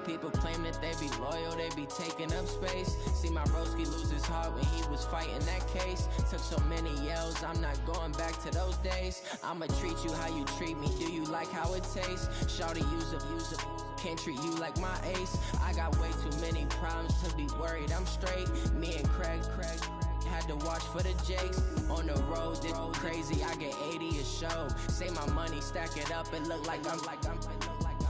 People claim that they be loyal, they be taking up space. See my broski lose his heart when he was fighting that case. Took so many yells, I'm not going back to those days. I'ma treat you how you treat me, do you like how it tastes? Shawty use a, can't treat you like my ace. I got way too many problems to be worried, I'm straight. Me and Craig had to watch for the Jakes. On the road, this crazy, I get 80 a show. Say my money, stack it up, it look like I'm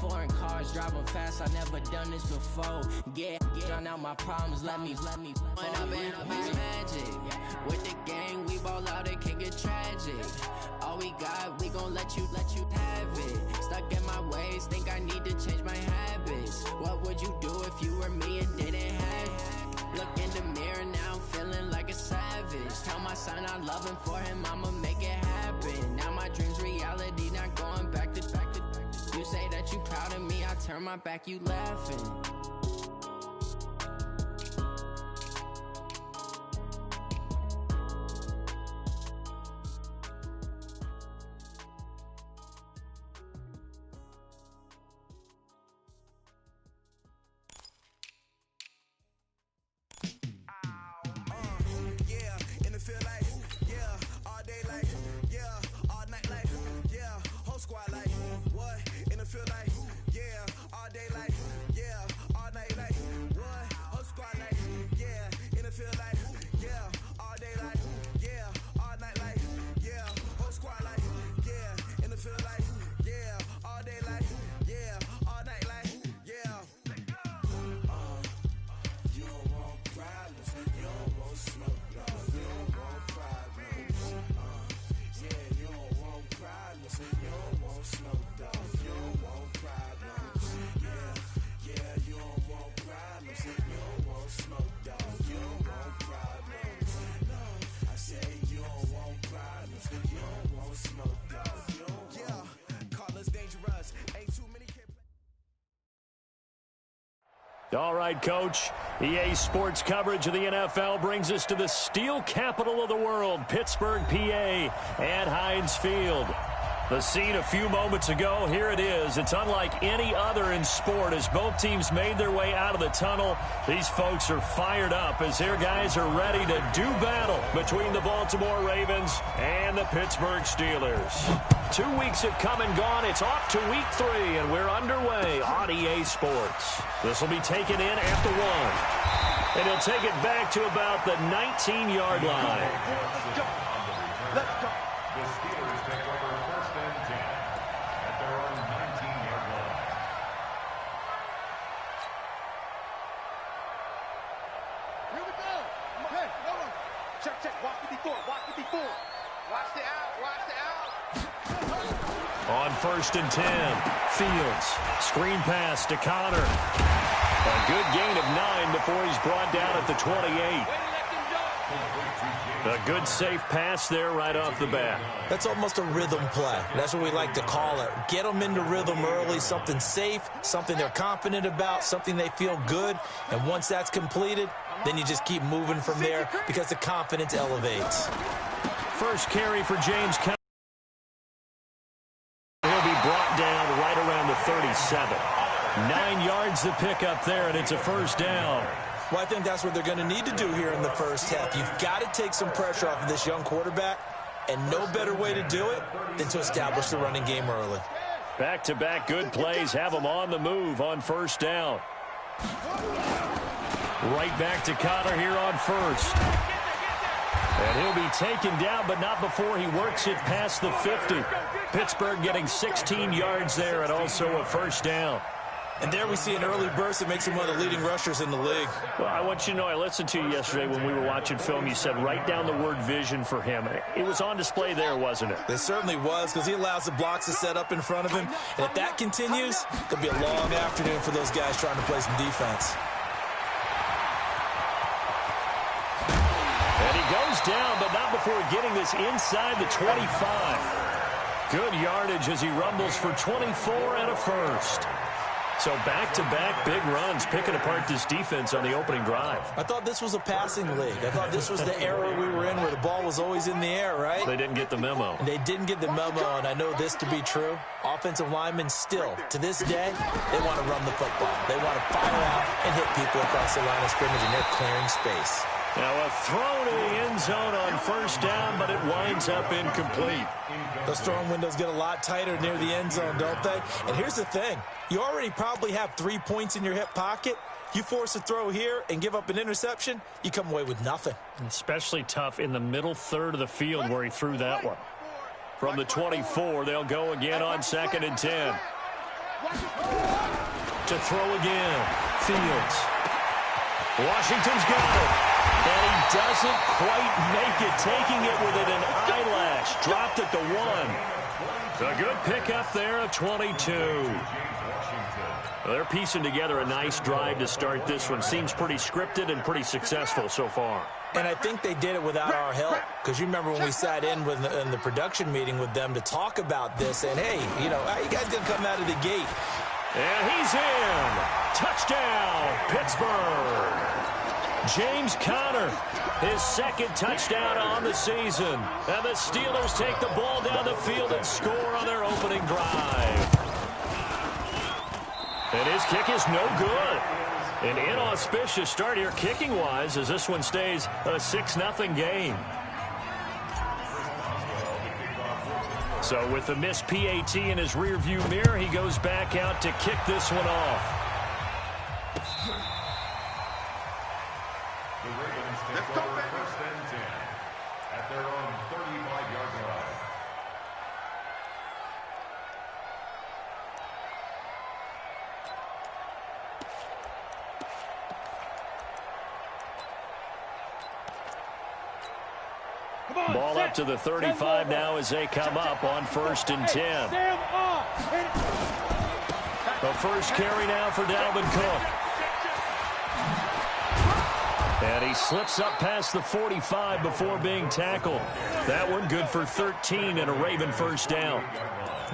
foreign cars, driving fast, I never done this before. Get out my problems, let me When I've been magic. With the gang, we ball out, it can get tragic. All we got, we gon' let you have it. Stuck in my ways, think I need to change my habits. What would you do if you were me and didn't have it? Look in the mirror now, I'm feeling like a savage. Tell my son I love him, for him I'ma make it happen. Now my dream's reality, not going back to. You say that you proud of me, I turn my back, you laughing. All right, Coach. EA Sports coverage of the NFL brings us to the steel capital of the world, Pittsburgh, PA, at Heinz Field. The scene a few moments ago, here it is. It's unlike any other in sport as both teams made their way out of the tunnel. These folks are fired up as their guys are ready to do battle between the Baltimore Ravens and the Pittsburgh Steelers. 2 weeks have come and gone. It's off to week 3, and we're underway on EA Sports. This will be taken in after 1. And he'll take it back to about the 19-yard line. Let's go. Let's go. The Steelers take over 1st and 10 at their own 19-yard line. Here we go. Okay, no one. Check. Watch the before. Watch the before. Watch the out. Watch the out. On 1st and 10, Fields. Screen pass to Connor. A good gain of 9 before he's brought down at the 28. A good safe pass there right off the bat. That's almost a rhythm play. That's what we like to call it. Get them into rhythm early, something safe, something they're confident about, something they feel good. And once that's completed, then you just keep moving from there because the confidence elevates. First carry for James Conner. He'll be brought down right around the 37. 9 yards to pick up there, and it's a first down. Well, I think that's what they're going to need to do here in the first half. You've got to take some pressure off of this young quarterback, and no better way to do it than to establish the running game early. Back-to-back good plays have them on the move on first down. Right back to Connor here on first. And he'll be taken down, but not before he works it past the 50. Pittsburgh getting 16 yards there and also a first down. And there we see an early burst that makes him one of the leading rushers in the league. Well, I want you to know, I listened to you yesterday when we were watching film. You said write down the word vision for him. It was on display there, wasn't it? It certainly was, because he allows the blocks to set up in front of him. And if that continues, it'll be a long afternoon for those guys trying to play some defense. And he goes down, but not before getting this inside the 25. Good yardage as he rumbles for 24 and a first. So back-to-back big runs, picking apart this defense on the opening drive. I thought this was a passing league. I thought this was the era we were in where the ball was always in the air, right? They didn't get the memo. They didn't get the memo, and I know this to be true. Offensive linemen still, to this day, they want to run the football. They want to fire out and hit people across the line of scrimmage, and they're clearing space. Now a throw to the end zone on first down, but it winds up incomplete. Those throwing windows get a lot tighter near the end zone, don't they? And here's the thing. You already probably have 3 points in your hip pocket. You force a throw here and give up an interception, you come away with nothing. Especially tough in the middle third of the field where he threw that one. From the 24, they'll go again on 2nd and 10. To throw again, Fields. Washington's got it. And he doesn't quite make it, taking it within an eyelash. Dropped at the 1. A good pickup there at 22. Well, they're piecing together a nice drive to start this one. Seems pretty scripted and pretty successful so far. And I think they did it without our help. Because you remember when we sat in the production meeting with them to talk about this. And, hey, you know, how you guys going to come out of the gate? And he's in. Touchdown, Pittsburgh. James Conner, his 2nd touchdown on the season. And the Steelers take the ball down the field and score on their opening drive. And his kick is no good. An inauspicious start here kicking-wise as this one stays a 6-0 game. So with the missed PAT in his rearview mirror, he goes back out to kick this one off. Let's go, baby. 1st and 10 at their own 35-yard line. Ball up to the 35 now as they come up on 1st and 10. The first carry now for Dalvin Cook. And he slips up past the 45 before being tackled. That one good for 13 and a Raven first down.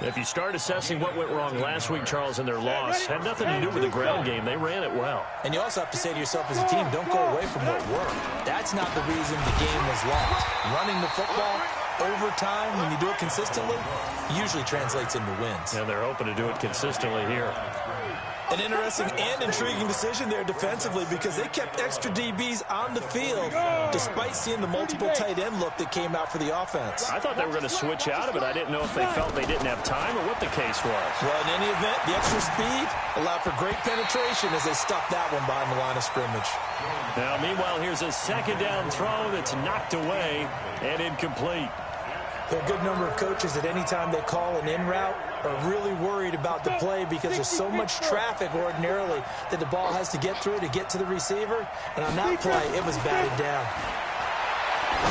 If you start assessing what went wrong last week, Charles, in their loss, had nothing to do with the ground game. They ran it well. And you also have to say to yourself as a team, don't go away from what worked. That's not the reason the game was lost. Running the football over time, when you do it consistently, usually translates into wins. And they're hoping to do it consistently here. An interesting and intriguing decision there defensively because they kept extra DBs on the field despite seeing the multiple tight end look that came out for the offense. I thought they were going to switch out of it. I didn't know if they felt they didn't have time or what the case was. Well, in any event, the extra speed allowed for great penetration as they stuffed that one behind the line of scrimmage. Now, meanwhile, here's a 2nd down throw that's knocked away and incomplete. There are a good number of coaches that any time they call an in route are really worried about the play because there's so much traffic ordinarily that the ball has to get through to get to the receiver. And on that play, it was batted down.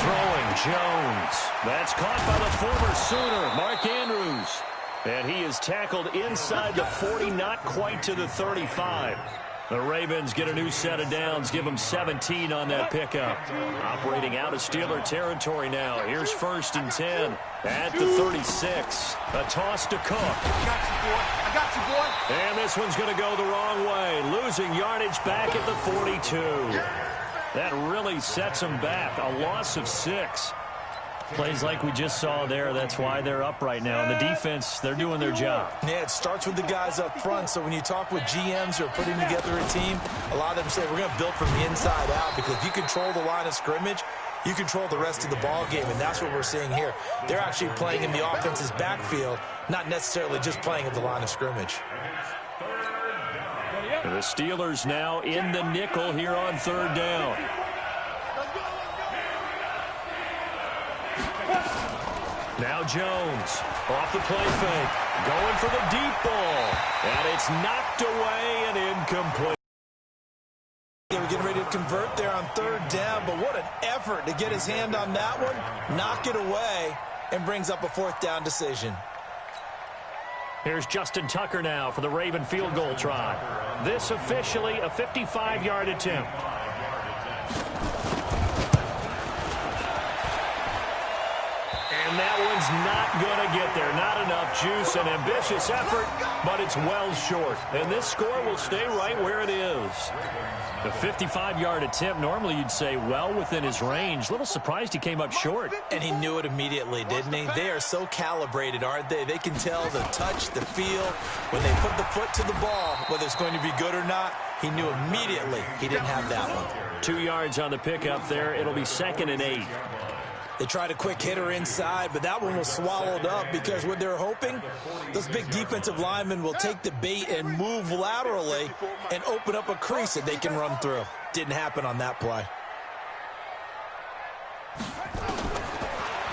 Throwing Jones. That's caught by the former Sooner, Mark Andrews. And he is tackled inside the 40, not quite to the 35. The Ravens get a new set of downs, give them 17 on that pickup. Operating out of Steeler territory now. Here's 1st and 10 at the 36. A toss to Cook. I got you, boy. And this one's going to go the wrong way. Losing yardage back at the 42. That really sets them back. A loss of 6. Plays like we just saw there. That's why they're up right now. And the defense, they're doing their job. Yeah, it starts with the guys up front. So when you talk with GMs who are putting together a team, a lot of them say we're going to build from the inside out because if you control the line of scrimmage, you control the rest of the ball game, and that's what we're seeing here. They're actually playing in the offense's backfield, not necessarily just playing at the line of scrimmage. And the Steelers now in the nickel here on 3rd down. Now Jones off the play fake, going for the deep ball, and it's knocked away and incomplete. They were getting ready to convert there on 3rd down, but what an effort to get his hand on that one, knock it away, and brings up a 4th down decision. Here's Justin Tucker now for the Raven field goal try. This officially a 55-yard attempt. And And that one's not going to get there. Not enough juice, an ambitious effort, but it's well short. And this score will stay right where it is. The 55-yard attempt, normally you'd say well within his range. A little surprised he came up short. And he knew it immediately, didn't he? They are so calibrated, aren't they? They can tell the touch, the feel. When they put the foot to the ball, whether it's going to be good or not, he knew immediately he didn't have that one. 2 yards on the pickup there. It'll be 2nd and 8. They tried a quick hitter inside, but that one was swallowed up because what they're hoping, those big defensive linemen will take the bait and move laterally and open up a crease that they can run through. Didn't happen on that play.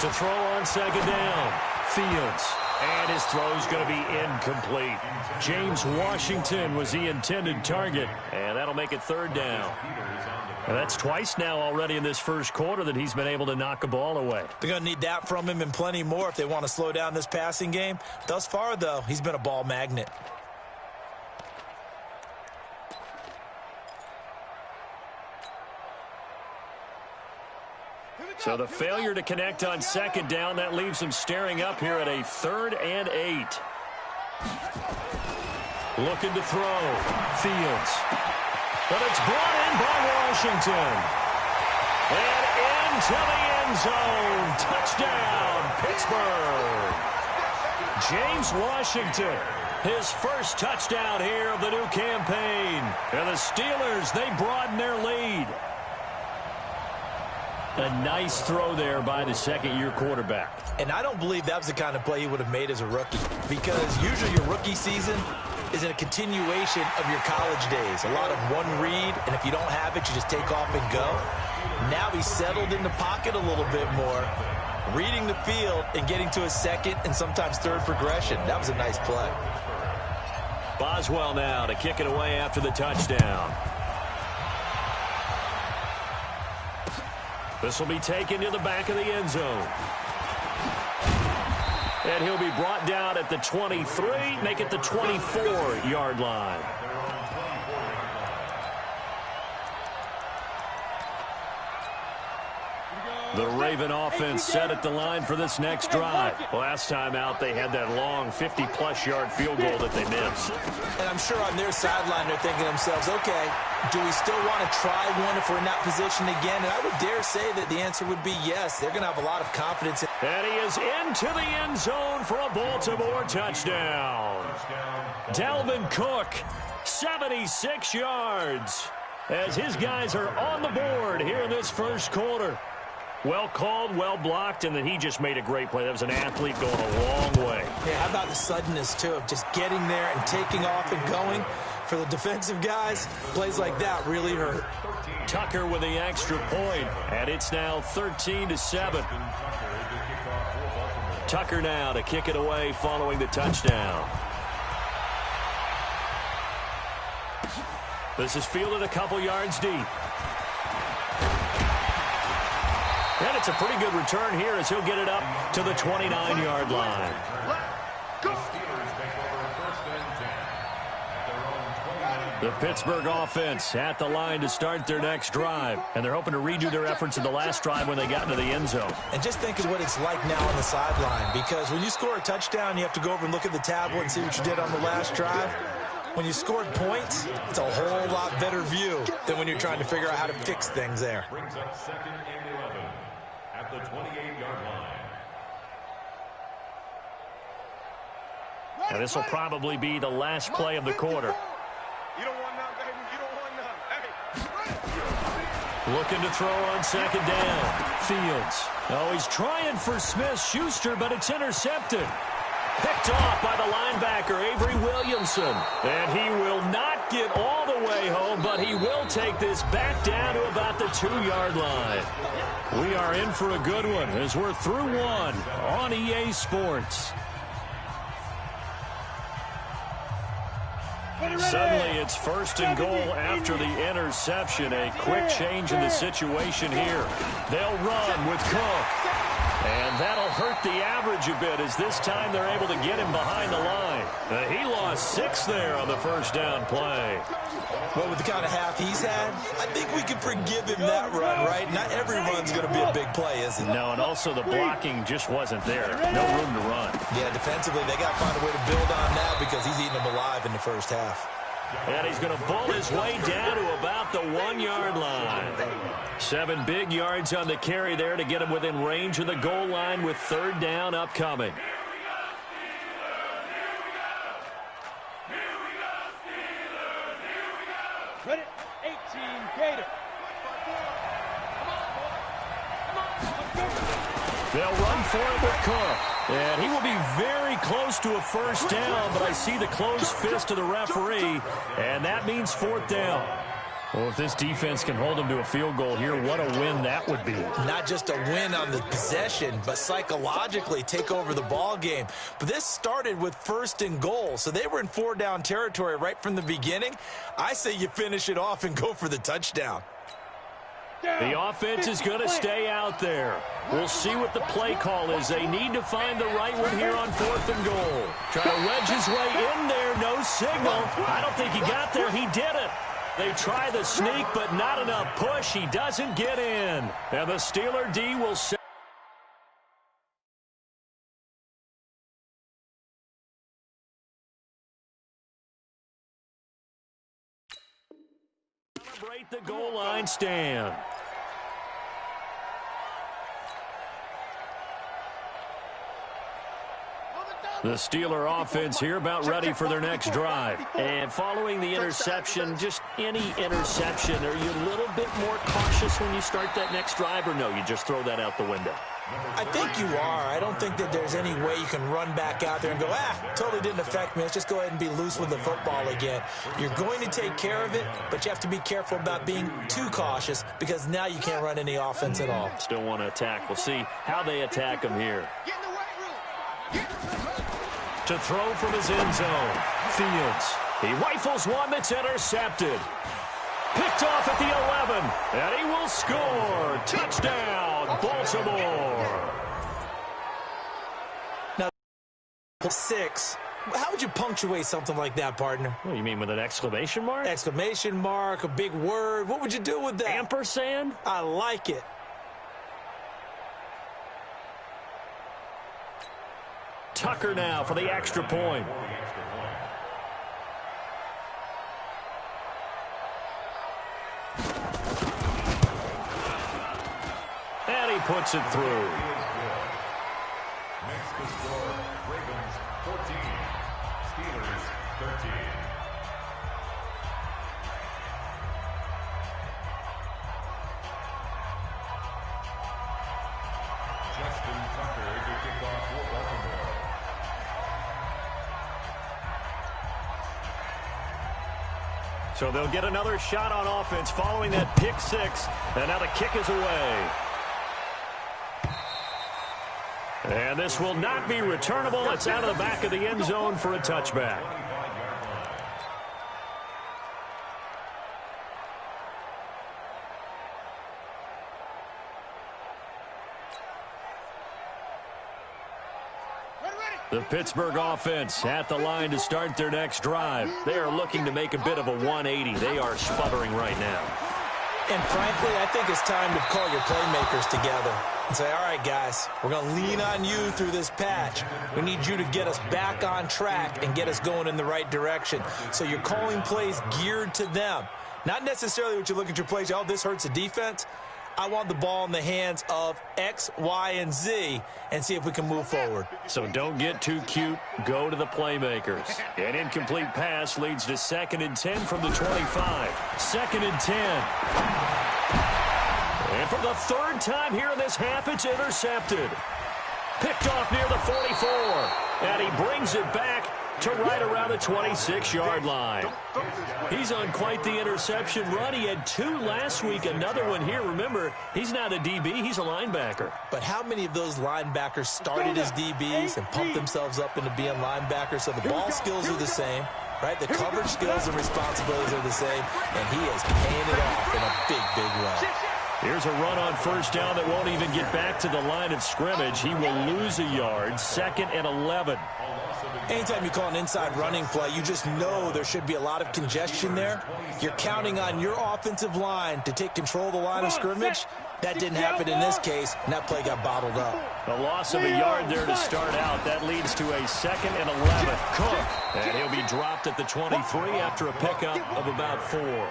To throw on 2nd down, Fields. And his throw's going to be incomplete. James Washington was the intended target, and that'll make it 3rd down. And that's twice now already in this first quarter that he's been able to knock a ball away. They're going to need that from him and plenty more if they want to slow down this passing game. Thus far, though, he's been a ball magnet. So the failure to connect on 2nd down, that leaves him staring up here at a 3rd and 8. Looking to throw. Fields. But it's brought in by Washington. And into the end zone. Touchdown, Pittsburgh. James Washington, his first touchdown here of the new campaign. And the Steelers, they broaden their lead. A nice throw there by the second-year quarterback. And I don't believe that was the kind of play he would have made as a rookie, because usually your rookie season is in a continuation of your college days. A lot of one read, and if you don't have it, you just take off and go. Now he's settled in the pocket a little bit more, reading the field and getting to his second and sometimes third progression. That was a nice play. Boswell now to kick it away after the touchdown. This will be taken to the back of the end zone. And he'll be brought down at the 23, make it the 24-yard line. The Raven offense set at the line for this next drive. Last time out, they had that long 50-plus yard field goal that they missed. And I'm sure on their sideline, they're thinking to themselves, okay, do we still want to try one if we're in that position again? And I would dare say that the answer would be yes. They're going to have a lot of confidence. And he is into the end zone for a Baltimore touchdown. Dalvin Cook, 76 yards, as his guys are on the board here in this first quarter. Well called, well blocked, and then he just made a great play. That was an athlete going a long way. Yeah, how about the suddenness, too, of just getting there and taking off and going? For the defensive guys, plays like that really hurt. Tucker with the extra point, and it's now 13-7. Tucker now to kick it away following the touchdown. This is fielded a couple yards deep. And it's a pretty good return here as he'll get it up to the 29-yard line. The Pittsburgh offense at the line to start their next drive. And they're hoping to redo their efforts in the last drive when they got into the end zone. And just think of what it's like now on the sideline. Because when you score a touchdown, you have to go over and look at the tablet and see what you did on the last drive. When you scored points, it's a whole lot better view than when you're trying to figure out how to fix things there. Brings up 2nd and 11 at the 28-yard line. And this will probably be the last play of the quarter. You don't want none, baby. You don't want none. Hey. Looking to throw on 2nd down. Fields. Oh, he's trying for Smith-Schuster, but it's intercepted. Picked off by the linebacker, Avery Williamson. And he will not get all the way home, but he will take this back down to about the 2-yard line. We are in for a good one as we're through one on EA Sports. Suddenly it's 1st and goal after the interception. A quick change in the situation here. They'll run with Cook. And that'll hurt the average a bit as this time they're able to get him behind the line. He lost 6 there on the first down play. Well, with the kind of half he's had, I think we can forgive him that run, right? Not every run's going to be a big play, is it? No, and also the blocking just wasn't there. No room to run. Yeah, defensively, they got to find a way to build on that because he's eating them alive in the first half. And he's going to bull his way down to about the 1-yard line. 7 big yards on the carry there to get him within range of the goal line with 3rd down upcoming. Ready? 18, Gator. They'll run for it with Cook. And he will be very close to a first down, but I see the closed fist of the referee, and that means 4th down. Well, if this defense can hold them to a field goal here, what a win that would be. Not just a win on the possession, but psychologically take over the ball game. But this started with 1st and goal, so they were in 4-down territory right from the beginning. I say you finish it off and go for the touchdown. The offense is going to stay out there. We'll see what the play call is. They need to find the right one here on 4th and goal. Trying to wedge his way in there. No signal. I don't think he got there. He did it. They try the sneak, but not enough push. He doesn't get in. And the Steeler D will set. Celebrate the goal line stand. The Steeler offense here about ready for their next drive. And following the interception, just any interception, are you a little bit more cautious when you start that next drive, or no, you just throw that out the window? I think you are. I don't think that there's any way you can run back out there and go, totally didn't affect me. Let's just go ahead and be loose with the football again. You're going to take care of it, but you have to be careful about being too cautious because now you can't run any offense at all. Still want to attack. We'll see how they attack him here. To throw from his end zone. Fields. He rifles one that's intercepted. Picked off at the 11. And he will score. Touchdown, Baltimore. Now, 6. How would you punctuate something like that, partner? What do you mean, with an exclamation mark? Exclamation mark, a big word. What would you do with that? Ampersand? I like it. Tucker now for the extra point. And he puts it through. Makes the score Ravens 14, Steelers 13. Justin Tucker to kick off for Baltimore. So they'll get another shot on offense following that pick 6. And now the kick is away. And this will not be returnable. It's out of the back of the end zone for a touchback. The Pittsburgh offense at the line to start their next drive. They are looking to make a bit of a 180. They are sputtering right now. And frankly, I think it's time to call your playmakers together and say, all right, guys, we're going to lean on you through this patch. We need you to get us back on track and get us going in the right direction. So you're calling plays geared to them. Not necessarily what you look at your plays, oh, this hurts the defense. I want the ball in the hands of X, Y, and Z and see if we can move forward. So don't get too cute. Go to the playmakers. An incomplete pass leads to 2nd and 10 from the 25. 2nd and 10. And for the 3rd time here in this half, it's intercepted. Picked off near the 44. And he brings it back to right around the 26-yard line. He's on quite the interception run. He had 2 last week, another one here. Remember, he's not a DB, he's a linebacker. But how many of those linebackers started as DBs and pumped themselves up into being linebackers? So the ball skills are the same, right? The coverage skills and responsibilities are the same, and he is paying it off in a big, big way. Here's a run on first down that won't even get back to the line of scrimmage. He will lose a yard, 2nd and 11. Anytime you call an inside running play, you just know there should be a lot of congestion there. You're counting on your offensive line to take control of the line of scrimmage. That didn't happen in this case, and that play got bottled up. A loss of a yard there to start out. That leads to a 2nd and 11. Cook, and he'll be dropped at the 23 after a pickup of about 4.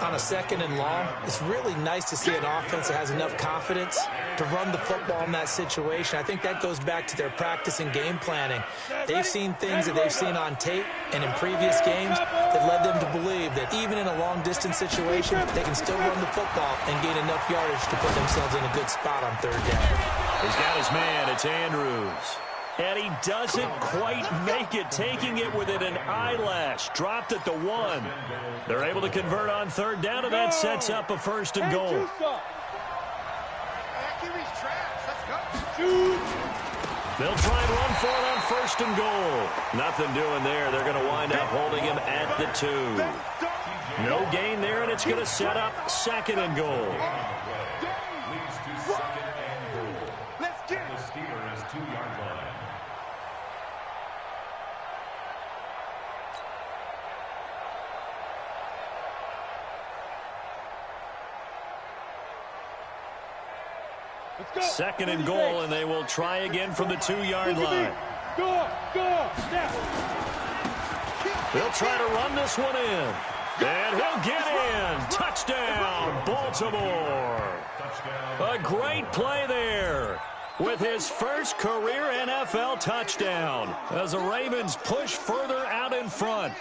On a 2nd and long, it's really nice to see an offense that has enough confidence to run the football in that situation. I think that goes back to their practice and game planning. They've seen things that they've seen on tape and in previous games that led them to believe that even in a long-distance situation, they can still run the football and gain enough yardage to put themselves in a good spot on 3rd down. He's got his man. It's Andrews. And he doesn't quite make it, taking it within an eyelash. Dropped at the 1. They're able to convert on 3rd down, and that sets up a 1st and goal. They'll try and run for it on 1st and goal. Nothing doing there. They're going to wind up holding him at the 2. No gain there, and it's going to set up 2nd and goal. The Steelers' 2-yard line. Second and goal, and they will try again from the 2-yard line. They'll try to run this one in. And he'll get in. Touchdown, Baltimore. A great play there with his first career NFL touchdown as the Ravens push further out in front.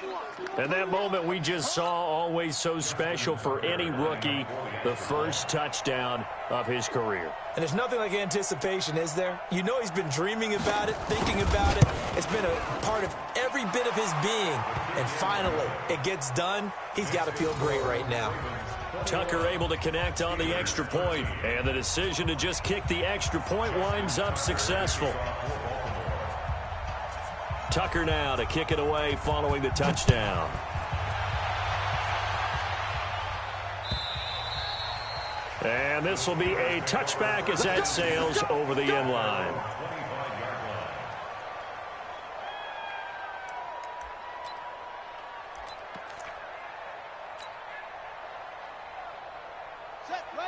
And that moment we just saw, always so special for any rookie, the first touchdown of his career. And there's nothing like anticipation, is there? You know he's been dreaming about it, thinking about it. It's been a part of every bit of his being. And finally, it gets done. He's got to feel great right now. Tucker able to connect on the extra point, and the decision to just kick the extra point winds up successful. Tucker now to kick it away following the touchdown. And this will be a touchback as that sails over the end line.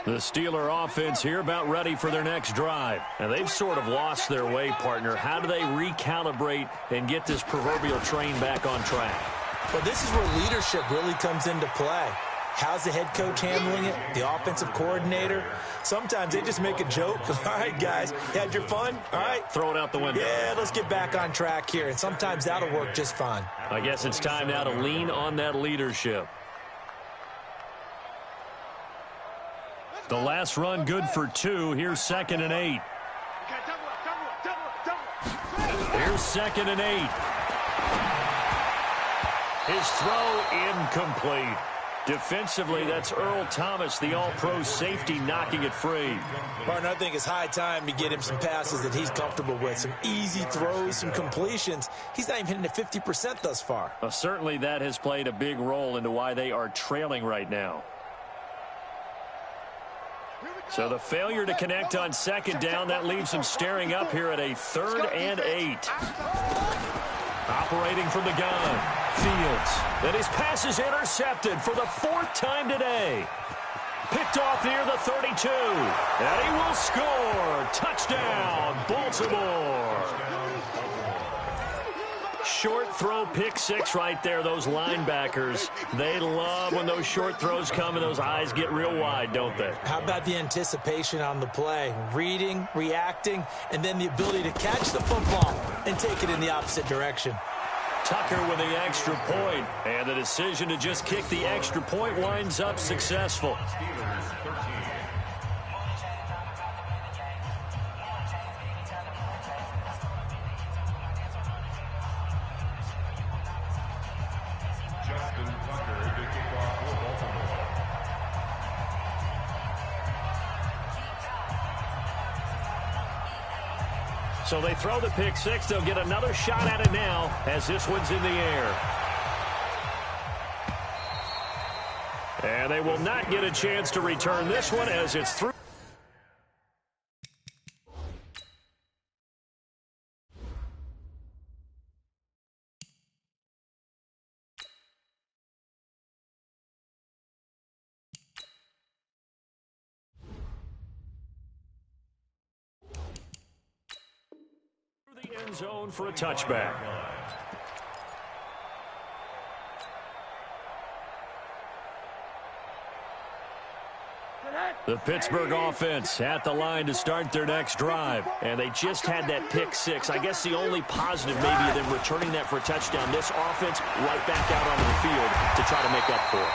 The Steeler offense here about ready for their next drive. And they've sort of lost their way, partner. How do they recalibrate and get this proverbial train back on track? Well, this is where leadership really comes into play. How's the head coach handling it? The offensive coordinator? Sometimes they just make a joke. All right, guys, you had your fun? All right. Throw it out the window. Yeah, let's get back on track here. And sometimes that'll work just fine. I guess it's time now to lean on that leadership. The last run good for 2. Here's 2nd and 8. Here's 2nd and 8. His throw incomplete. Defensively, that's Earl Thomas, the all-pro safety, knocking it free. Partner, I think it's high time to get him some passes that he's comfortable with. Some easy throws, some completions. He's not even hitting at 50% thus far. Certainly that has played a big role into why they are trailing right now. So the failure to connect on 2nd down, that leaves him staring up here at a 3rd and 8. Operating from the gun, Fields. And his pass is intercepted for the 4th time today. Picked off near the 32. And he will score. Touchdown, Baltimore. Short throw, pick 6 right there. Those linebackers, they love when those short throws come and those eyes get real wide, don't they? How about the anticipation on the play? Reading, reacting, and then the ability to catch the football and take it in the opposite direction. Tucker with the extra point, and the decision to just kick the extra point winds up successful. So they throw the pick 6. They'll get another shot at it now as this one's in the air. And they will not get a chance to return this one as it's through. The end zone for a touchback. The Pittsburgh offense at the line to start their next drive. And they just had that pick six. I guess the only positive maybe of them returning that for a touchdown. This offense right back out onto the field to try to make up for it.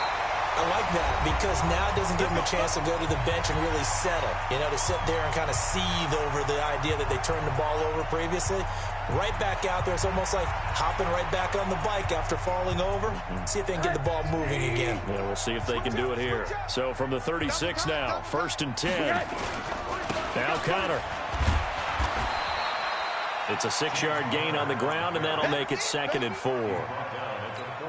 I like that because now it doesn't give them a chance to go to the bench and really settle. You know, to sit there and kind of seethe over the idea that they turned the ball over previously. Right back out there. It's almost like hopping right back on the bike after falling over. See if they can get the ball moving again. Yeah, we'll see if they can do it here. So from the 36 now, 1st and 10. Now Connor. It's a 6-yard gain on the ground, and that'll make it 2nd and 4.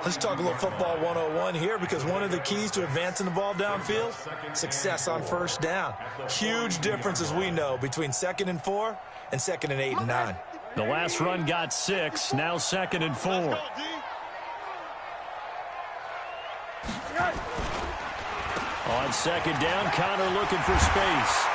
Let's talk a little football 101 here because one of the keys to advancing the ball downfield, success on first down. Huge difference, as we know, between 2nd and 4 and 2nd and 8 and 9. The last run got 6, now 2nd and 4. On 2nd down, Connor looking for space.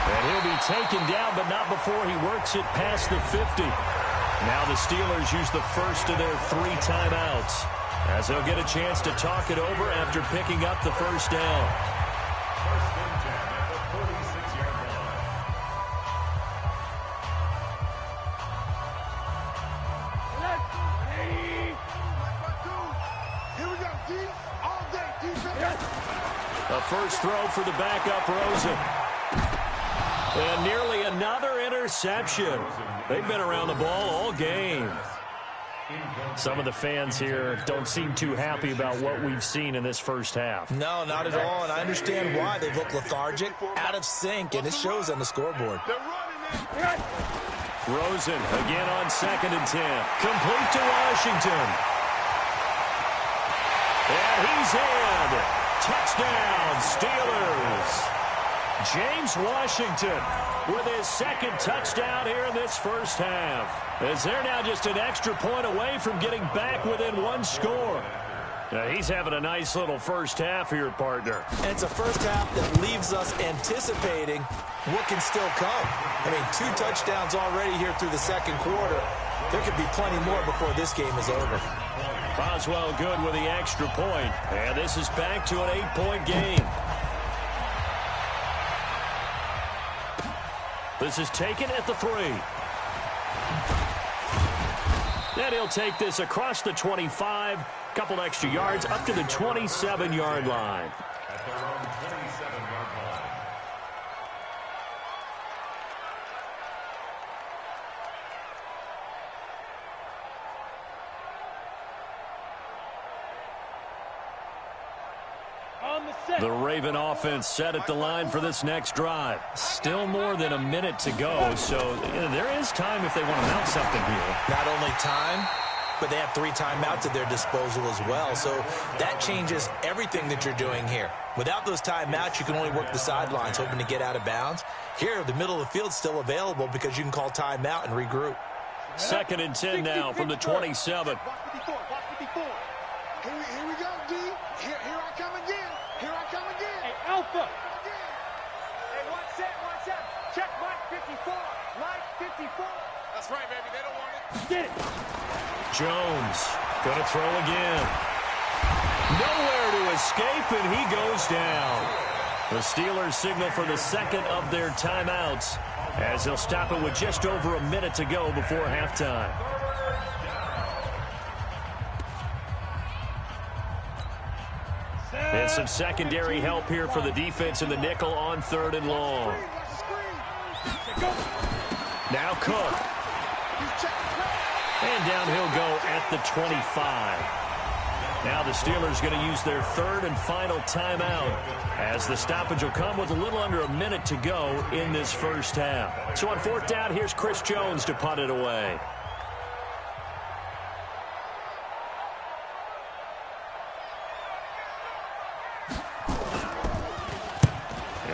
And he'll be taken down, but not before he works it past the 50. Now the Steelers use the first of their 3 timeouts, as they'll get a chance to talk it over after picking up the first down. 1st and 10 at the 46-yard line. Here we go, D. All day, defense. A first throw for the backup, Rosen. And nearly another interception. They've been around the ball all game. Some of the fans here don't seem too happy about what we've seen in this first half. No, not at all, and I understand why. They've looked lethargic, out of sync, and it shows on the scoreboard. Rosen again on 2nd and 10. Complete to Washington. And he's in. Touchdown, Steelers. James Washington with his 2nd touchdown here in this first half, as they're now just an extra point away from getting back within 1 score. He's having a nice little first half here, partner. And it's a first half that leaves us anticipating what can still come. I mean, 2 touchdowns already here through the 2nd quarter. There could be plenty more before this game is over. Boswell good with the extra point, and this is back to an 8-point game. This is taken at the 3. And he'll take this across the 25, couple extra yards up to the 27-yard line. At their own 27-yard line. The Raven offense set at the line for this next drive. Still more than a minute to go, so there is time if they want to mount something here. Not only time, but they have 3 timeouts at their disposal as well, so that changes everything that you're doing here. Without those timeouts, you can only work the sidelines, hoping to get out of bounds. Here, the middle of the field's still available because you can call timeout and regroup. 2nd and 10 now from the 27. Here we go, D. Here I come again. Here I come again. Hey, Alpha. Hey, watch that. Check Mike 54. Mike 54. That's right, baby. They don't want it. Get it. Jones gonna throw again. Nowhere to escape, and he goes down. The Steelers signal for the 2nd of their timeouts, as they'll stop it with just over a minute to go before halftime. And some secondary help here for the defense in the nickel on 3rd and long. Now Cook. And down he'll go at the 25. Now the Steelers going to use their 3rd and final timeout, as the stoppage will come with a little under a minute to go in this first half. So on 4th down, here's Chris Jones to punt it away.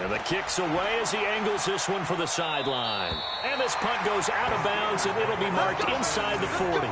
And the kick's away as he angles this one for the sideline. And this punt goes out of bounds, and it'll be marked inside the 40.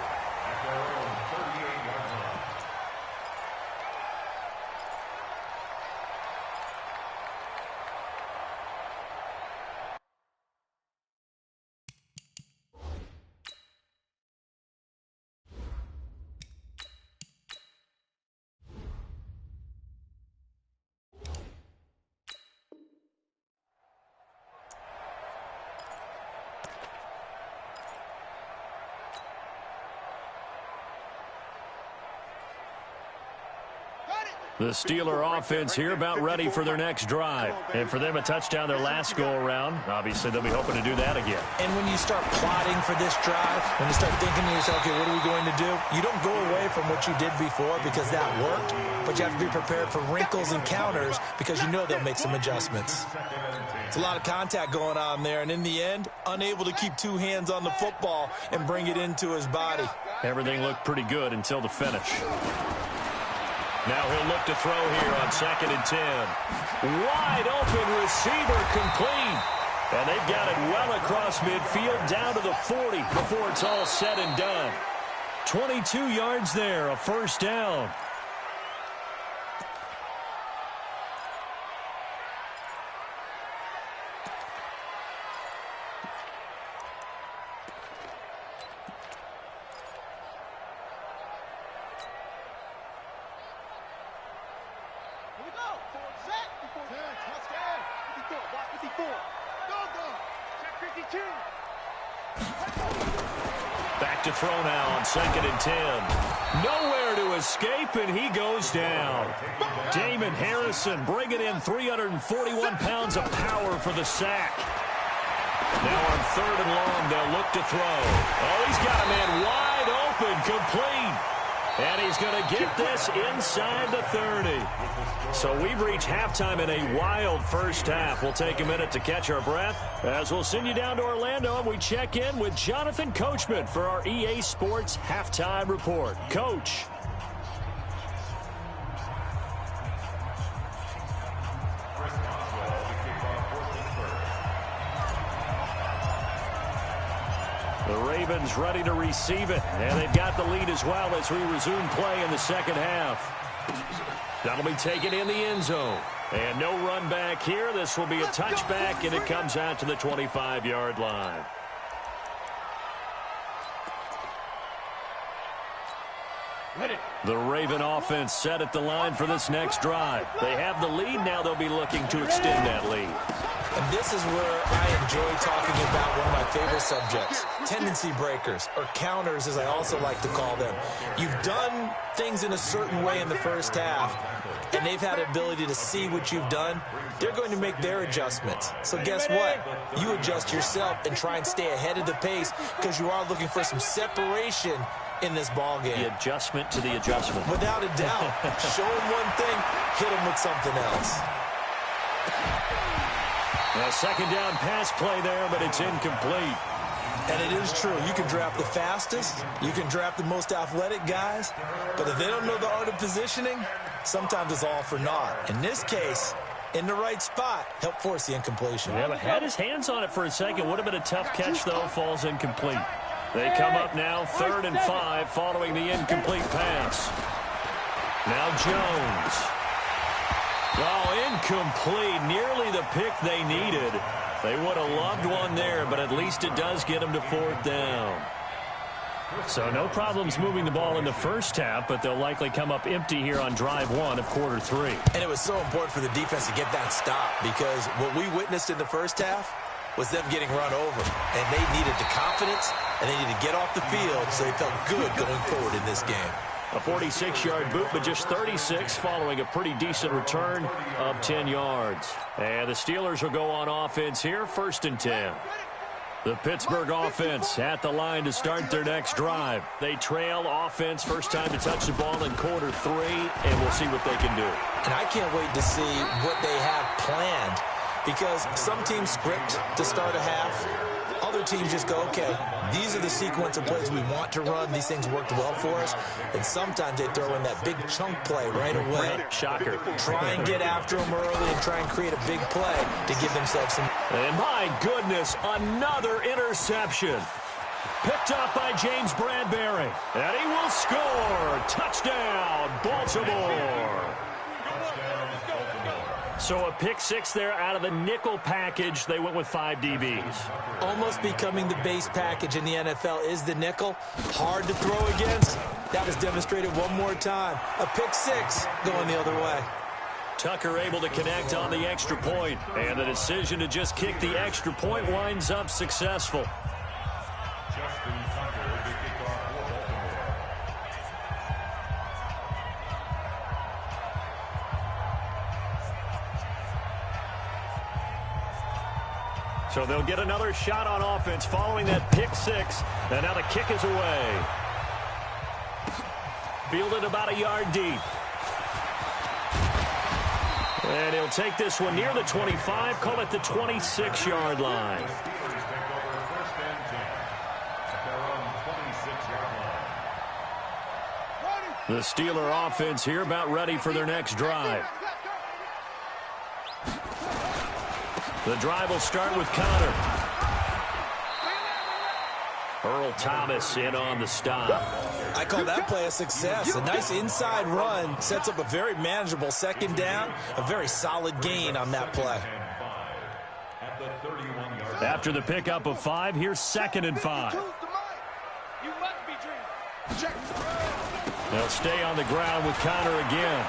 The Steeler offense here about ready for their next drive. And for them, a touchdown their last go-around. Obviously, they'll be hoping to do that again. And when you start plotting for this drive, when you start thinking to yourself, okay, what are we going to do? You don't go away from what you did before because that worked, but you have to be prepared for wrinkles and counters because you know they'll make some adjustments. It's a lot of contact going on there, and in the end, unable to keep two hands on the football and bring it into his body. Everything looked pretty good until the finish. Now he'll look to throw here on 2nd and 10. Wide open receiver complete. And they've got it well across midfield down to the 40 before it's all said and done. 22 yards there, a first down. Back to throw now on 2nd and 10. Nowhere to escape, and he goes down. Damon Harrison bringing in 341 pounds of power for the sack. Now on 3rd and long, they'll look to throw. Oh, he's got a man wide open, complete. And he's going to get this inside the 30. So we've reached halftime in a wild first half. We'll take a minute to catch our breath as we'll send you down to Orlando and we check in with Jonathan Coachman for our EA Sports Halftime Report. Coach. The Ravens ready to receive it, and they've got the lead as well as we resume play in the second half. That'll be taken in the end zone. And no run back here. This will be a touchback, and it comes out to the 25-yard line. The Raven offense set at the line for this next drive. They have the lead. Now they'll be looking to extend that lead. And this is where I enjoy talking about one of my favorite subjects, tendency breakers, or counters as I also like to call them. You've done things in a certain way in the first half, and they've had the ability to see what you've done. They're going to make their adjustments. So guess what? You adjust yourself and try and stay ahead of the pace because you are looking for some separation in this ball game. The adjustment to the adjustment. Without a doubt. Show them one thing, hit them with something else. A second down pass play there, but it's incomplete. And it is true. You can draft the fastest. You can draft the most athletic guys. But if they don't know the art of positioning, sometimes it's all for naught. In this case, in the right spot, help force the incompletion. Yeah, but had his hands on it for a second. Would have been a tough catch, though. Falls incomplete. They come up now 3rd and 5 following the incomplete pass. Now Jones. Oh, incomplete. Nearly the pick they needed. They would have loved one there, but at least it does get them to 4th down. So no problems moving the ball in the first half, but they'll likely come up empty here on drive 1 of quarter 3. And it was so important for the defense to get that stop because what we witnessed in the first half was them getting run over. And they needed the confidence, and they needed to get off the field so they felt good going forward in this game. A 46-yard boot, but just 36 following a pretty decent return of 10 yards. And the Steelers will go on offense here, 1st and 10. The Pittsburgh offense at the line to start their next drive. They trail offense, first time to touch the ball in quarter 3, and we'll see what they can do. And I can't wait to see what they have planned because some teams script to start a half. Other other teams just go, okay, these are the sequence of plays we want to run. These things worked well for us. And sometimes they throw in that big chunk play right away. Shocker. Try and get after them early and try and create a big play to give themselves some. And my goodness, another interception. Picked up by James Bradbury. And he will score. Touchdown, Baltimore. So a pick six there out of the nickel package. They went with 5 DBs. Almost becoming the base package in the NFL is the nickel. Hard to throw against. That was demonstrated one more time. A pick six going the other way. Tucker able to connect on the extra point. And the decision to just kick the extra point winds up successful. So they'll get another shot on offense following that pick six. And now the kick is away. Fielded about a yard deep. And he'll take this one near the 25, call it the 26-yard line. The Steeler offense here about ready for their next drive. The drive will start with Connor. Earl Thomas in on the stop. I call that play a success. A nice inside run sets up a very manageable second down. A very solid gain on that play. After the pickup of 5, here's 2nd and 5. They'll stay on the ground with Connor again.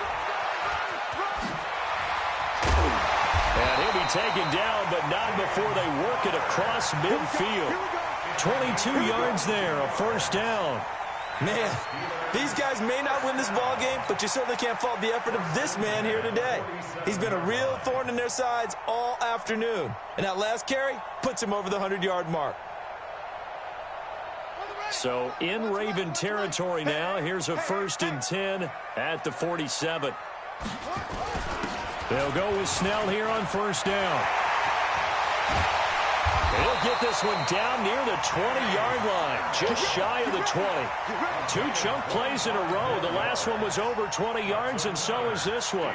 And he'll be taken down, but not before they work it across midfield. 22 yards there, a first down. Man, these guys may not win this ball game, but you certainly can't fault the effort of this man here today. He's been a real thorn in their sides all afternoon. And that last carry puts him over the 100-yard mark. So in Raven territory now, here's a 1st and 10 at the 47. They'll go with Snell here on 1st down. He'll get this one down near the 20-yard line, just shy of the 20. 2 chunk plays in a row. The last one was over 20 yards, and so is this one.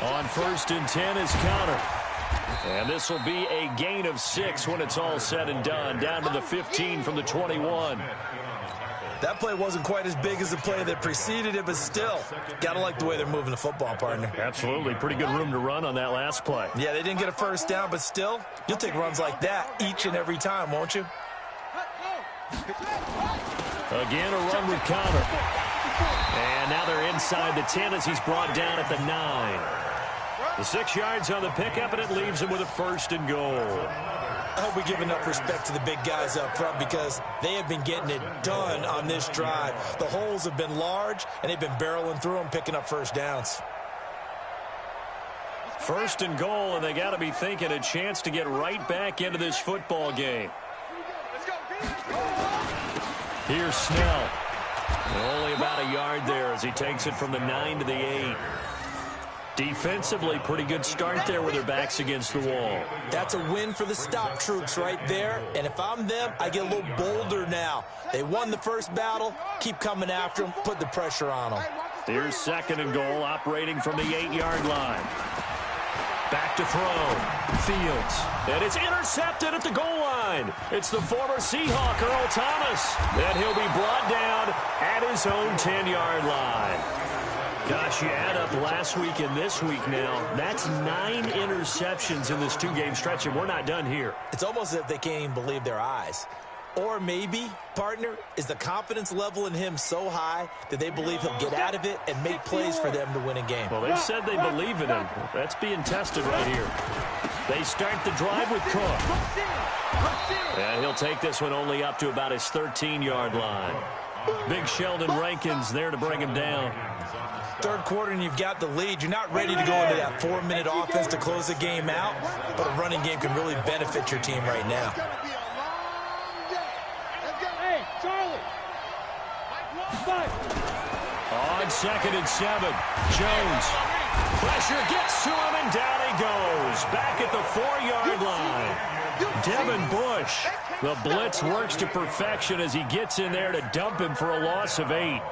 On 1st and 10 is Connor. And this will be a gain of 6 when it's all said and done, down to the 15 from the 21. That play wasn't quite as big as the play that preceded it, but still, got to like the way they're moving the football, partner. Absolutely. Pretty good room to run on that last play. Yeah, they didn't get a first down, but still, you'll take runs like that each and every time, won't you? Again, a run with Connor. And now they're inside the 10 as he's brought down at the 9. The 6 yards on the pickup, and it leaves him with a 1st and goal. I hope we give enough respect to the big guys up front because they have been getting it done on this drive. The holes have been large, and they've been barreling through them, picking up first downs. 1st and goal, and they got to be thinking a chance to get right back into this football game. Here's Snell. Only about a yard there as he takes it from the 9 to the 8. Defensively, pretty good start there with their backs against the wall. That's a win for the stop troops right there. And if I'm them, I get a little bolder now. They won the first battle. Keep coming after them. Put the pressure on them. Here's 2nd and goal, operating from the 8-yard line. Back to throw. Fields. And it's intercepted at the goal line. It's the former Seahawk, Earl Thomas. And he'll be brought down at his own 10-yard line. Gosh, you add up last week and this week now, that's 9 interceptions in this 2-game stretch, and we're not done here. It's almost as if they can't even believe their eyes. Or maybe, partner, is the confidence level in him so high that they believe he'll get out of it and make plays for them to win a game. Well, they've said they believe in him. That's being tested right here. They start the drive with Cook. And he'll take this one only up to about his 13-yard line. Big Sheldon Rankins there to bring him down. Third quarter and you've got the lead. You're not ready to go into that 4-minute offense to close the game out, but a running game can really benefit your team right now. On on 2nd and 7. Jones. Pressure gets to him, and down he goes. Back at the 4-yard line. Devin Bush. The blitz works to perfection as he gets in there to dump him for a loss of 8.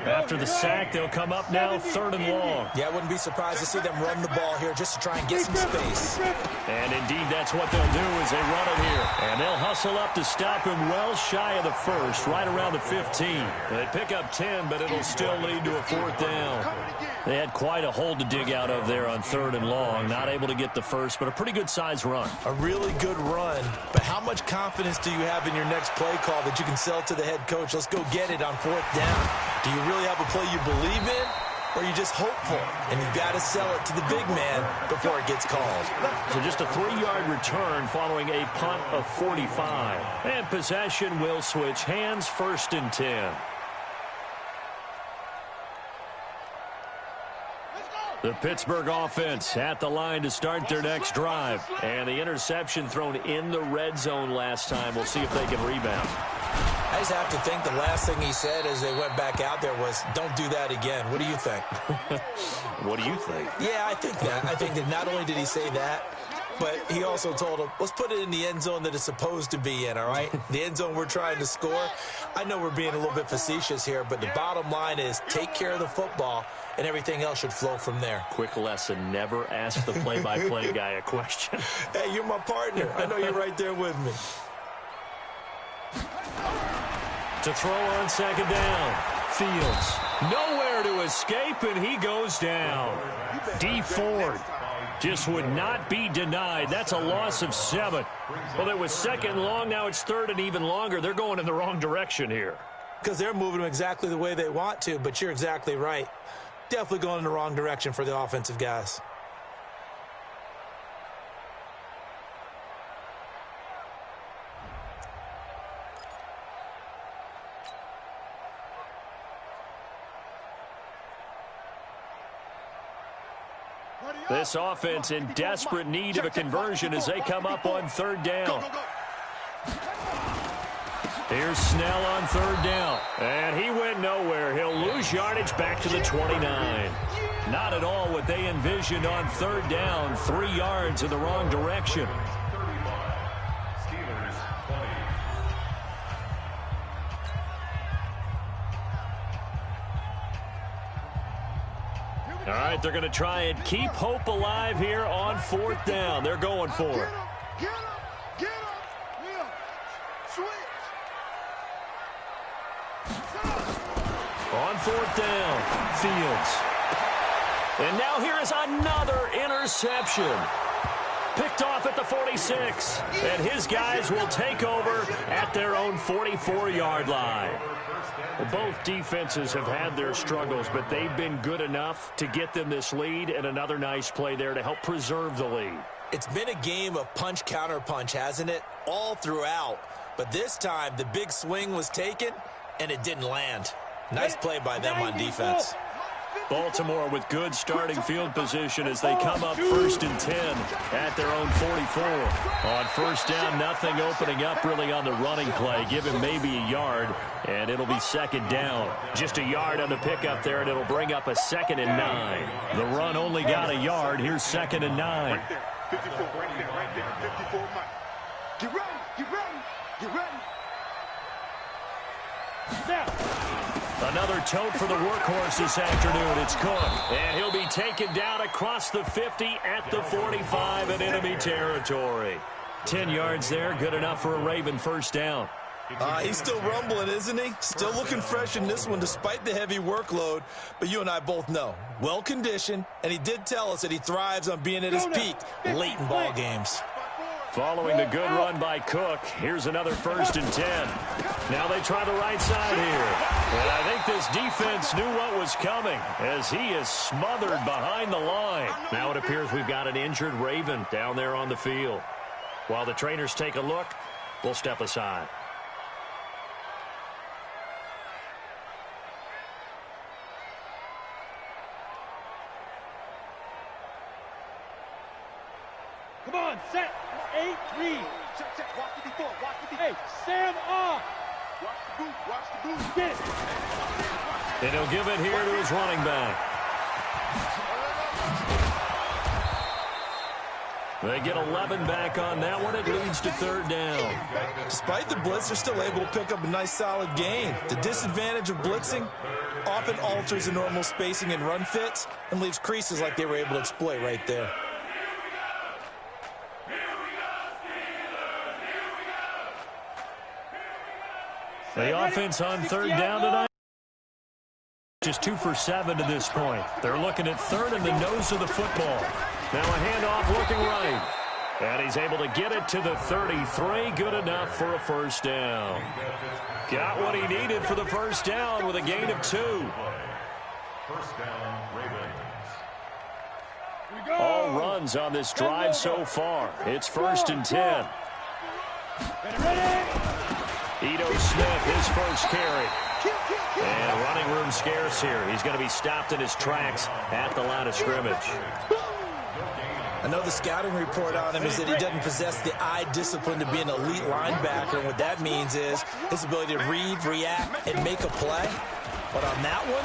After the sack, they'll come up now 3rd and long. Yeah, I wouldn't be surprised to see them run the ball here just to try and get some space. And indeed, that's what they'll do as they run it here. And they'll hustle up to stop him well shy of the 1st, right around the 15. They pick up 10, but it'll still lead to a 4th down. They had quite a hole to dig out of there on 3rd and long. Not able to get the 1st, but a pretty good size run. A really good run. But how much confidence do you have in your next play call that you can sell to the head coach? Let's go get it on 4th down. Do you really have a play you believe in, or are you just hopeful? And you've got to sell it to the big man before it gets called. So just a 3-yard return following a punt of 45. And possession will switch hands, 1st and 10. The Pittsburgh offense at the line to start their next drive. And the interception thrown in the red zone last time. We'll see if they can rebound. I just have to think the last thing he said as they went back out there was, don't do that again. What do you think? What do you think? Yeah, I think that. I think that not only did he say that, but he also told him, let's put it in the end zone that it's supposed to be in, all right? The end zone we're trying to score. I know we're being a little bit facetious here, but the bottom line is take care of the football, and everything else should flow from there. Quick lesson, never ask the play-by-play guy a question. Hey, you're my partner. I know you're right there with me. To throw on 2nd down. Fields. Nowhere to escape, and he goes down. D. Ford just would not be denied. That's a loss of 7. Well, it was 2nd and long. Now it's 3rd and even longer. They're going in the wrong direction here. Because they're moving them exactly the way they want to, but you're exactly right. Definitely going in the wrong direction for the offensive guys. This offense in desperate need of a conversion as they come up on 3rd down. Here's Snell on 3rd down. And he went nowhere. He'll lose yardage back to the 29. Not at all what they envisioned on 3rd down. 3 yards in the wrong direction. All right, they're going to try and keep hope alive here on 4th down. They're going for it. Get up, Will, switch. On 4th down, Fields. And now here is another interception. Picked off at the 46. And his guys will take over at their own 44-yard line. Both defenses have had their struggles, but they've been good enough to get them this lead, and another nice play there to help preserve the lead. It's been a game of punch-counter-punch, hasn't it? All throughout. But this time, the big swing was taken, and it didn't land. Nice play by them on defense. Baltimore with good starting field position as they come up 1st and 10 at their own 44. On 1st down, nothing opening up really on the running play. Give him maybe a yard, and it'll be 2nd down. Just a yard on the pickup there, and it'll bring up a 2nd and 9. The run only got a yard. Here's 2nd and 9. Right there, 54, right there, 54, Mike. Get ready, get ready, get ready. Now. Another tote for the workhorse this afternoon. It's Cook. And he'll be taken down across the 50 at the 45 in enemy territory. 10 yards there, good enough for a Raven 1st down. He's still rumbling, isn't he? Still looking fresh in this one despite the heavy workload. But you and I both know, well-conditioned, and he did tell us that he thrives on being at his peak late in ball games. Following the good run by Cook, here's another 1st and 10. Now they try the right side here. And I think this defense knew what was coming as he is smothered behind the line. Now it appears we've got an injured Raven down there on the field. While the trainers take a look, we'll step aside. Come on, set. 8-3. Check, walk 54, walk 54. Hey, Sam off. And he'll give it here to his running back. They get 11 back on that one. It leads to third down. Despite the blitz, they're still able to pick up a nice, solid gain. The disadvantage of blitzing often alters the normal spacing and run fits and leaves creases like they were able to exploit right there. The offense on third down tonight. Just 2 for 7 to this point. They're looking at third in the nose of the football. Now a handoff looking right. And he's able to get it to the 33. Good enough for a first down. Got what he needed for the first down with a gain of 2. First down, Ravens. All runs on this drive so far. It's 1st and 10. Ito Smith, his first carry. And running room scarce here. He's going to be stopped in his tracks at the line of scrimmage. I know the scouting report on him is that he doesn't possess the eye discipline to be an elite linebacker. And what that means is his ability to read, react, and make a play. But on that one,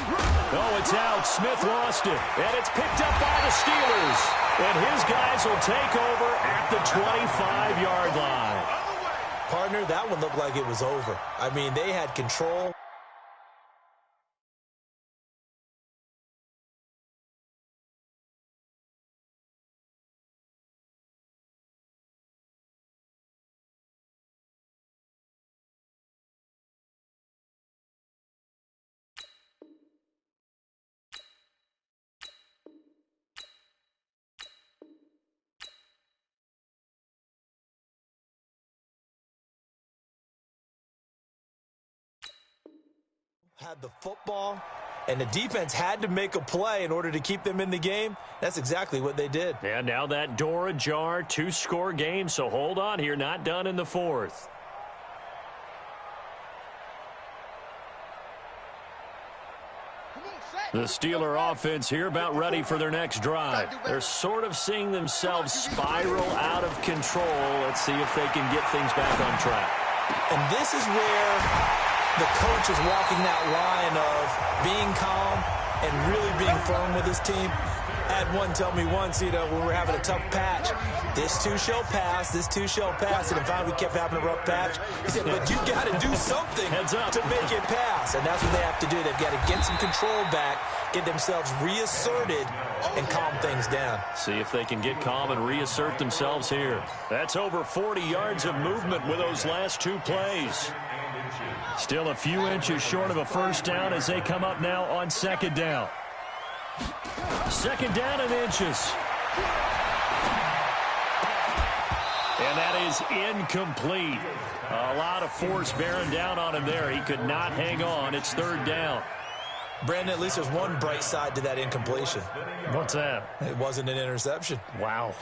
oh, it's out. Smith lost it. And it's picked up by the Steelers. And his guys will take over at the 25-yard line. Partner, that one looked like it was over. I mean, they had control. Had the football, and the defense had to make a play in order to keep them in the game. That's exactly what they did. And now that door ajar, 2-score game, so hold on here, not done in the 4th. The Steeler offense here about ready for their next drive. They're sort of seeing themselves spiral out of control. Let's see if they can get things back on track. And this is where the coach is walking that line of being calm and really being firm with his team. I had one tell me once, when we were having a tough patch, this too shall pass, this too shall pass. And finally we kept having a rough patch. He said, but you got to do something to make it pass. And that's what they have to do. They've got to get some control back, get themselves reasserted, and calm things down. See if they can get calm and reassert themselves here. That's over 40 yards of movement with those last 2 plays. Still a few inches short of a first down as they come up now on second down. Second down in inches. And that is incomplete. A lot of force bearing down on him there. He could not hang on. It's third down. Brandon, at least there's one bright side to that incompletion. What's that? It wasn't an interception. Wow.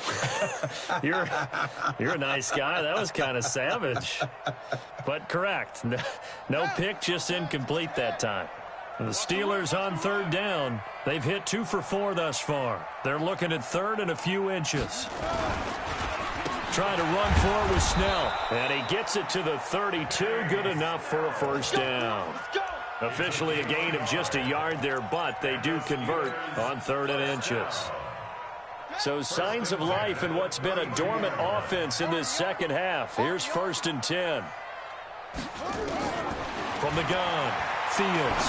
You're a nice guy. That was kind of savage. But correct. No pick, just incomplete that time. The Steelers on third down. They've hit 2 for 4 thus far. They're looking at third and a few inches. Trying to run for it with Snell. And he gets it to the 32. Good enough for a first down. Officially a gain of just a yard there, but they do convert on third and inches. So signs of life in what's been a dormant offense in this second half. Here's 1st and 10. From the gun, Fields.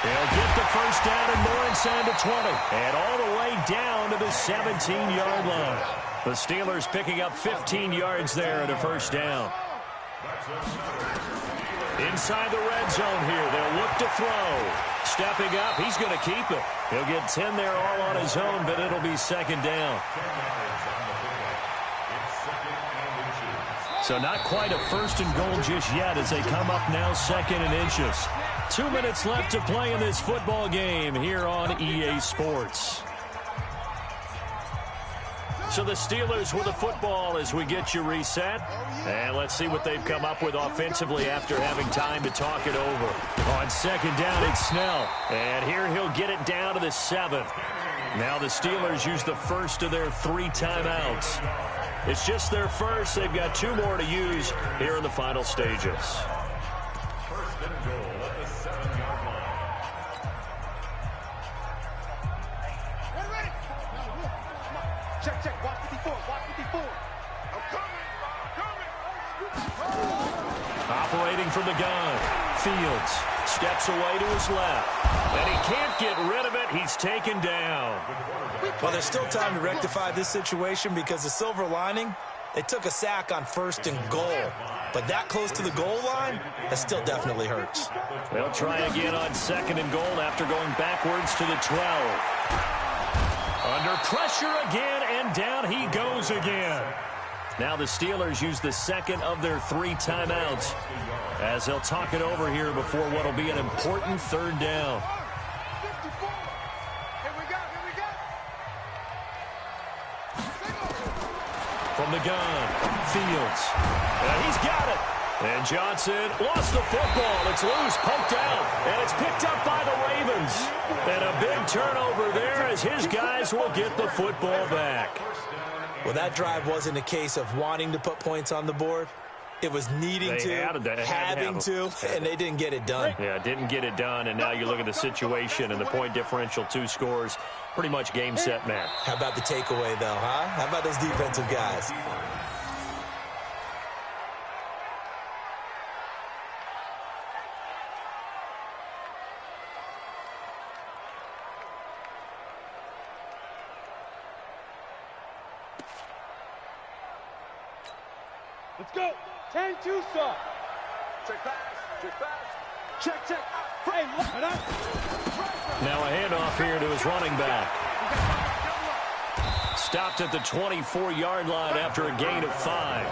He'll get the first down and more inside the 20. And all the way down to the 17-yard line. The Steelers picking up 15 yards there at a first down. Inside the red zone here. They'll look to throw. Stepping up, he's going to keep it. He'll get 10 there all on his own, but it'll be second down. So not quite a first and goal just yet as they come up now second and inches. 2 minutes left to play in this football game here on EA Sports. So the Steelers with the football as we get you reset. And let's see what they've come up with offensively after having time to talk it over. On second down, it's Snell. And here he'll get it down to the 7. Now the Steelers use the first of their 3 timeouts. It's just their first. They've got 2 more to use here in the final stages. and goal at the 7-yard line. Ready? Check. Watch 54. I'm coming. Operating from the gun. Fields steps away to his left. And he can't get rid of it. He's taken down. Well, there's still time to rectify this situation because the silver lining, they took a sack on 1st and goal. But that close to the goal line, that still definitely hurts. They'll try again on 2nd and goal after going backwards to the 12. Under pressure again, and down he goes again. Now the Steelers use the 2nd of their 3 timeouts as they'll talk it over here before what will be an important 3rd down. Here we go. From the gun, Fields. He's got it. And Johnson lost the football. It's loose, poked out, and it's picked up by the Ravens. And a big turnover there as his guys will get the football back. Well, that drive wasn't a case of wanting to put points on the board. It was needing to, having to, and they didn't get it done. Yeah, didn't get it done, and now you look at the situation and the point differential, 2 scores, pretty much game, set, match. How about the takeaway, though, huh? How about those defensive guys? Let's go. 10-2, sir. Check pass. Check. Hey, look up. Now a handoff here to his running back. Stopped at the 24-yard line after a gain of 5.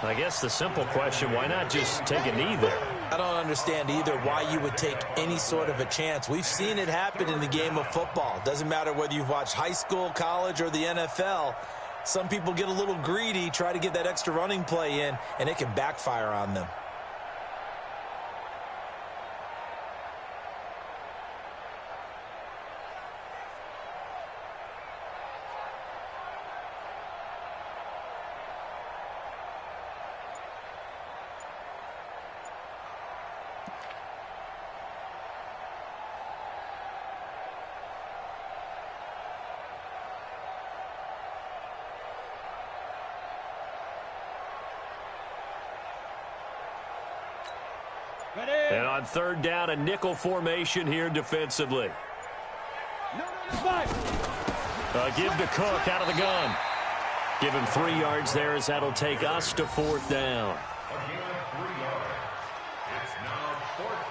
I guess the simple question, why not just take a knee there? I don't understand either why you would take any sort of a chance. We've seen it happen in the game of football. Doesn't matter whether you've watched high school, college, or the NFL. Some people get a little greedy, try to get that extra running play in, and it can backfire on them. And on 3rd down, a nickel formation here defensively. Give to Cook out of the gun. Give him 3 yards there as that'll take us to 4th down. Again, 3 yards. It's now 4th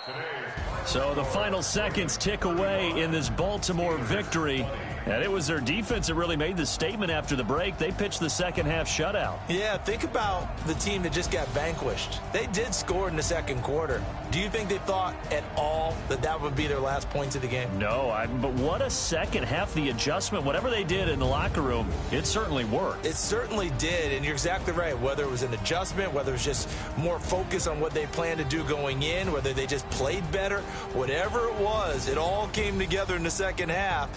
down. So the final seconds tick away in this Baltimore victory. And it was their defense that really made the statement after the break. They pitched the second-half shutout. Yeah, think about the team that just got vanquished. They did score in the 2nd quarter. Do you think they thought at all that that would be their last points of the game? No, but what a second half. The adjustment, whatever they did in the locker room, it certainly worked. It certainly did, and you're exactly right. Whether it was an adjustment, whether it was just more focus on what they planned to do going in, whether they just played better, whatever it was, it all came together in the second half.